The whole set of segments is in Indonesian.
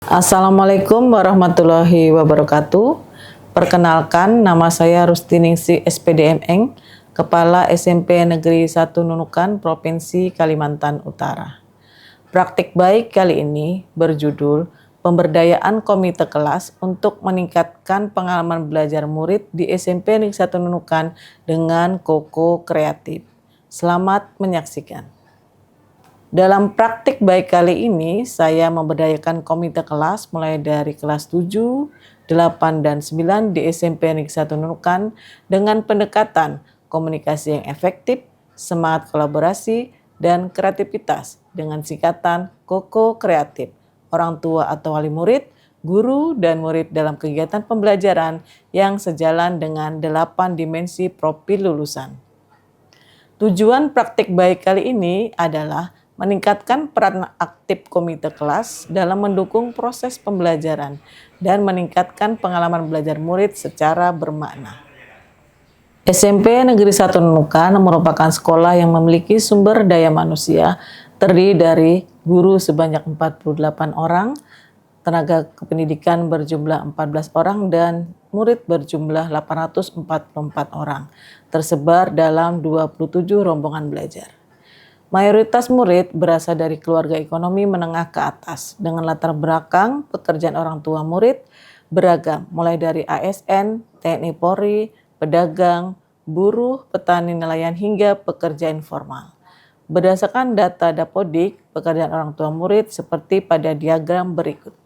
Assalamualaikum warahmatullahi wabarakatuh. Perkenalkan, nama saya Rustiningsih SPDMN, Kepala SMP Negeri 1 Nunukan, Provinsi Kalimantan Utara. Praktik baik kali ini berjudul Pemberdayaan Komite Kelas untuk meningkatkan pengalaman belajar murid di SMP Negeri 1 Nunukan dengan Koko Kreatif. Selamat menyaksikan. Dalam praktik baik kali ini, saya memberdayakan komite kelas mulai dari kelas 7, 8, dan 9 di SMP Negeri 1 Nunukan dengan pendekatan komunikasi yang efektif, semangat kolaborasi, dan kreativitas dengan singkatan Koko Kreatif. Orang tua atau wali murid, guru, dan murid dalam kegiatan pembelajaran yang sejalan dengan 8 dimensi profil lulusan. Tujuan praktik baik kali ini adalah meningkatkan peran aktif komite kelas dalam mendukung proses pembelajaran dan meningkatkan pengalaman belajar murid secara bermakna. SMP Negeri 1 Nunukan merupakan sekolah yang memiliki sumber daya manusia terdiri dari guru sebanyak 48 orang, tenaga kependidikan berjumlah 14 orang, dan murid berjumlah 844 orang, tersebar dalam 27 rombongan belajar. Mayoritas murid berasal dari keluarga ekonomi menengah ke atas dengan latar belakang pekerjaan orang tua murid beragam mulai dari ASN, TNI Polri, pedagang, buruh, petani nelayan hingga pekerja informal. Berdasarkan data Dapodik, pekerjaan orang tua murid seperti pada diagram berikut.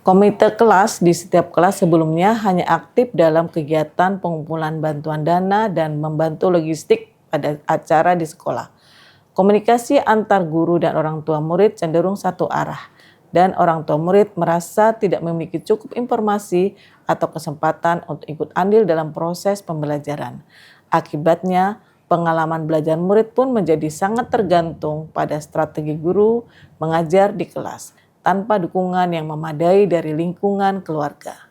Komite kelas di setiap kelas sebelumnya hanya aktif dalam kegiatan pengumpulan bantuan dana dan membantu logistik pada acara di sekolah. Komunikasi antar guru dan orang tua murid cenderung satu arah, dan orang tua murid merasa tidak memiliki cukup informasi atau kesempatan untuk ikut andil dalam proses pembelajaran. Akibatnya, pengalaman belajar murid pun menjadi sangat tergantung pada strategi guru mengajar di kelas, tanpa dukungan yang memadai dari lingkungan keluarga.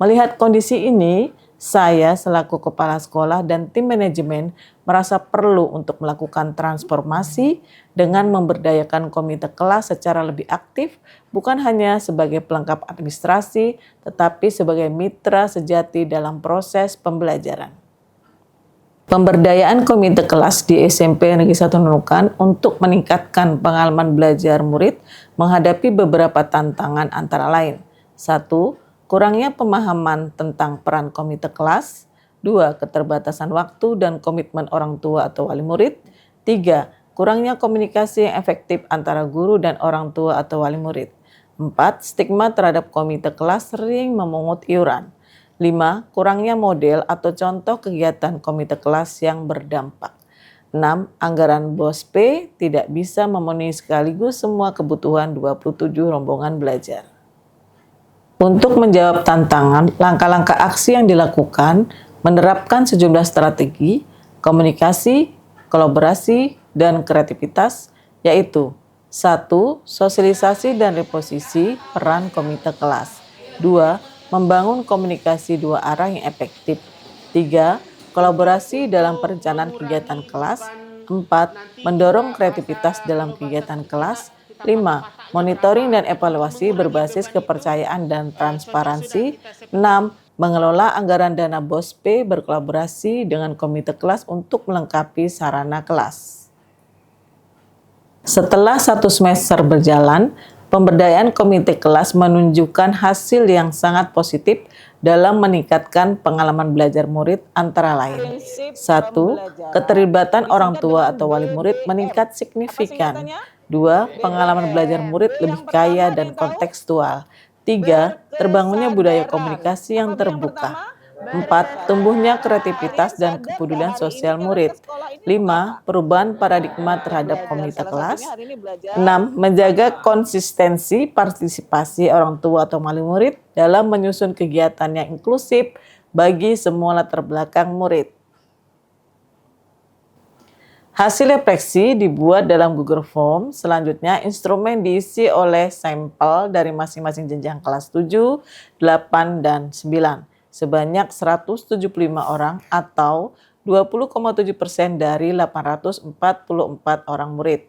Melihat kondisi ini, saya selaku kepala sekolah dan tim manajemen merasa perlu untuk melakukan transformasi dengan memberdayakan komite kelas secara lebih aktif, bukan hanya sebagai pelengkap administrasi, tetapi sebagai mitra sejati dalam proses pembelajaran. Pemberdayaan komite kelas di SMP Negeri 1 Nunukan untuk meningkatkan pengalaman belajar murid menghadapi beberapa tantangan antara lain. 1. Kurangnya pemahaman tentang peran komite kelas. 2. Keterbatasan waktu dan komitmen orang tua atau wali murid. 3. Kurangnya komunikasi yang efektif antara guru dan orang tua atau wali murid. 4. Stigma terhadap komite kelas sering memungut iuran. 5. Kurangnya model atau contoh kegiatan komite kelas yang berdampak. 6. Anggaran BOS P tidak bisa memenuhi sekaligus semua kebutuhan 27 rombongan belajar. Untuk menjawab tantangan, langkah-langkah aksi yang dilakukan menerapkan sejumlah strategi, komunikasi, kolaborasi, dan kreativitas, yaitu 1. Sosialisasi dan reposisi peran komite kelas. 2. Membangun komunikasi dua arah yang efektif. 3. Kolaborasi dalam perencanaan kegiatan kelas. 4. Mendorong kreativitas dalam kegiatan kelas. 5. Monitoring dan evaluasi berbasis kepercayaan dan transparansi. 6. Mengelola anggaran dana BOS P berkolaborasi dengan komite kelas untuk melengkapi sarana kelas. Setelah 1 semester berjalan, pemberdayaan komite kelas menunjukkan hasil yang sangat positif dalam meningkatkan pengalaman belajar murid antara lain. 1. Keterlibatan orang tua atau wali murid meningkat signifikan. 2. Pengalaman belajar murid lebih kaya dan kontekstual. 3. Terbangunnya budaya komunikasi yang terbuka. 4. Tumbuhnya kreativitas dan kepedulian sosial murid. 5. Perubahan paradigma terhadap komite kelas. 6. Menjaga konsistensi partisipasi orang tua atau wali murid dalam menyusun kegiatan yang inklusif bagi semua latar belakang murid. Hasil refleksi dibuat dalam Google Form. Selanjutnya, instrumen diisi oleh sampel dari masing-masing jenjang kelas 7, 8, dan 9. Sebanyak 175 orang atau 20,7% dari 844 orang murid.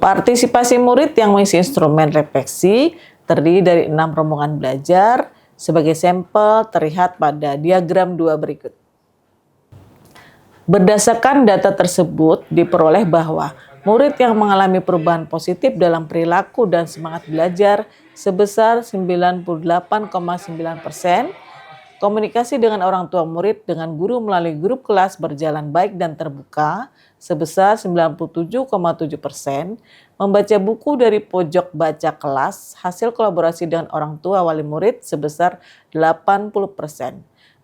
Partisipasi murid yang mengisi instrumen refleksi terdiri dari 6 rombongan belajar. Sebagai sampel terlihat pada diagram 2 berikut. Berdasarkan data tersebut diperoleh bahwa murid yang mengalami perubahan positif dalam perilaku dan semangat belajar sebesar 98,9%, komunikasi dengan orang tua murid dengan guru melalui grup kelas berjalan baik dan terbuka sebesar 97,7%, membaca buku dari pojok baca kelas, hasil kolaborasi dengan orang tua wali murid sebesar 80%,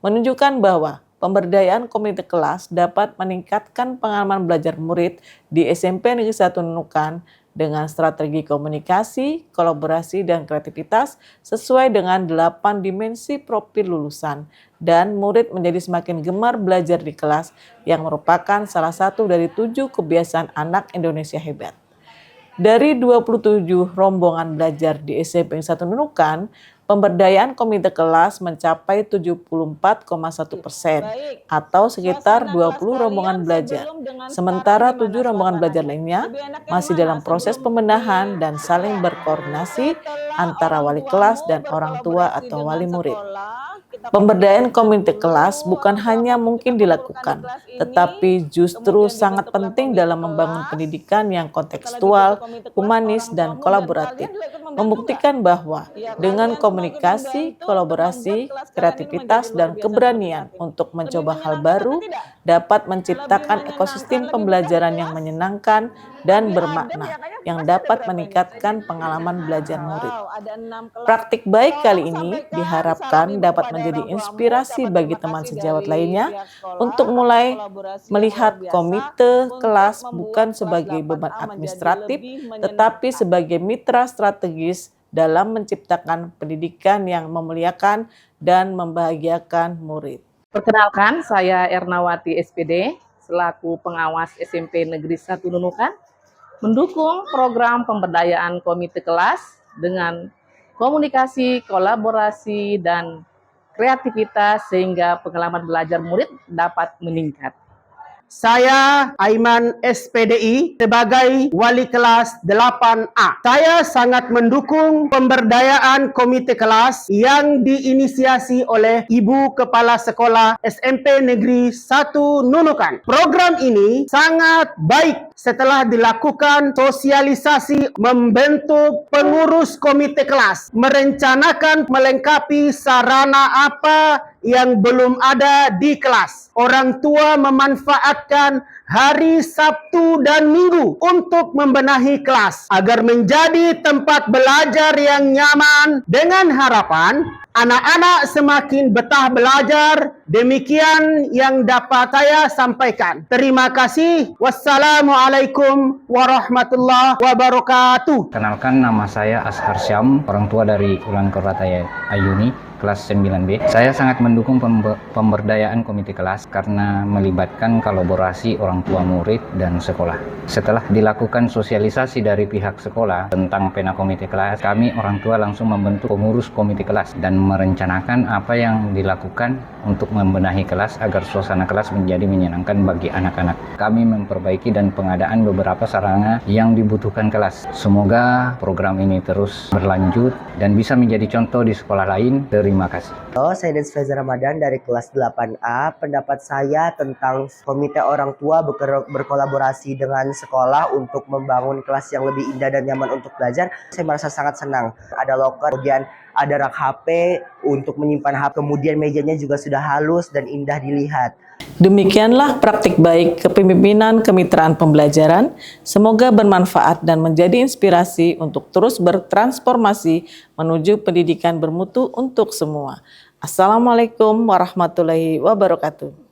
menunjukkan bahwa pemberdayaan komite kelas dapat meningkatkan pengalaman belajar murid di SMP Negeri 1 Nunukan dengan strategi komunikasi, kolaborasi, dan kreativitas sesuai dengan 8 dimensi profil lulusan, dan murid menjadi semakin gemar belajar di kelas yang merupakan salah satu dari 7 kebiasaan anak Indonesia hebat. Dari 27 rombongan belajar di SMP 1 Nunukan, pemberdayaan komite kelas mencapai 74,1% atau sekitar 20 rombongan belajar. Sementara 7 rombongan belajar lainnya masih dalam proses pembenahan dan saling berkoordinasi antara wali kelas dan orang tua atau wali murid. Pemberdayaan komite kelas bukan hanya mungkin dilakukan, tetapi justru sangat penting dalam membangun pendidikan yang kontekstual, humanis, dan kolaboratif. Membuktikan bahwa dengan komunikasi, kolaborasi, kreativitas, dan keberanian untuk mencoba hal baru dapat menciptakan ekosistem pembelajaran yang menyenangkan dan bermakna yang dapat meningkatkan pengalaman belajar murid. Praktik baik kali ini diharapkan dapat menjadi inspirasi bagi teman sejawat lainnya untuk mulai melihat komite kelas bukan sebagai beban administratif, tetapi sebagai mitra strategis dalam menciptakan pendidikan yang memuliakan dan membahagiakan murid. Perkenalkan, saya Ernawati SPD, selaku pengawas SMP Negeri 1 Nunukan, mendukung program pemberdayaan komite kelas dengan komunikasi, kolaborasi, dan kreativitas sehingga pengalaman belajar murid dapat meningkat. Saya Aiman SPDI sebagai wali kelas 8A. Saya sangat mendukung pemberdayaan komite kelas yang diinisiasi oleh Ibu Kepala Sekolah SMP Negeri 1 Nunukan. Program ini sangat baik setelah dilakukan sosialisasi, membentuk pengurus komite kelas, merencanakan melengkapi sarana apa yang belum ada di kelas. Orang tua memanfaatkan hari Sabtu dan Minggu untuk membenahi kelas agar menjadi tempat belajar yang nyaman dengan harapan anak-anak semakin betah belajar. Demikian yang dapat saya sampaikan. Terima kasih. Wassalamualaikum warahmatullahi wabarakatuh. Kenalkan, nama saya Ashar Syam, orang tua dari Ulan Korataya Ayuni, kelas 9B. Saya sangat mendukung pemberdayaan komite kelas karena melibatkan kolaborasi orang tua murid dan sekolah. Setelah dilakukan sosialisasi dari pihak sekolah tentang pena komite kelas, kami orang tua langsung membentuk pengurus komite kelas dan merencanakan apa yang dilakukan untuk membenahi kelas agar suasana kelas menjadi menyenangkan bagi anak-anak. Kami memperbaiki dan pengadaan beberapa sarana yang dibutuhkan kelas. Semoga program ini terus berlanjut dan bisa menjadi contoh di sekolah lain. Terima kasih. Halo, saya Desfeza Ramadan dari kelas 8A. Pendapat saya tentang komite orang tua berkolaborasi dengan sekolah untuk membangun kelas yang lebih indah dan nyaman untuk belajar. Saya merasa sangat senang. Ada loker, kemudian ada rak HP untuk menyimpan HP. Kemudian mejanya juga sudah halus dan indah dilihat. Demikianlah praktik baik kepemimpinan kemitraan pembelajaran. Semoga bermanfaat dan menjadi inspirasi untuk terus bertransformasi menuju pendidikan bermutu untuk semua. Assalamualaikum warahmatullahi wabarakatuh.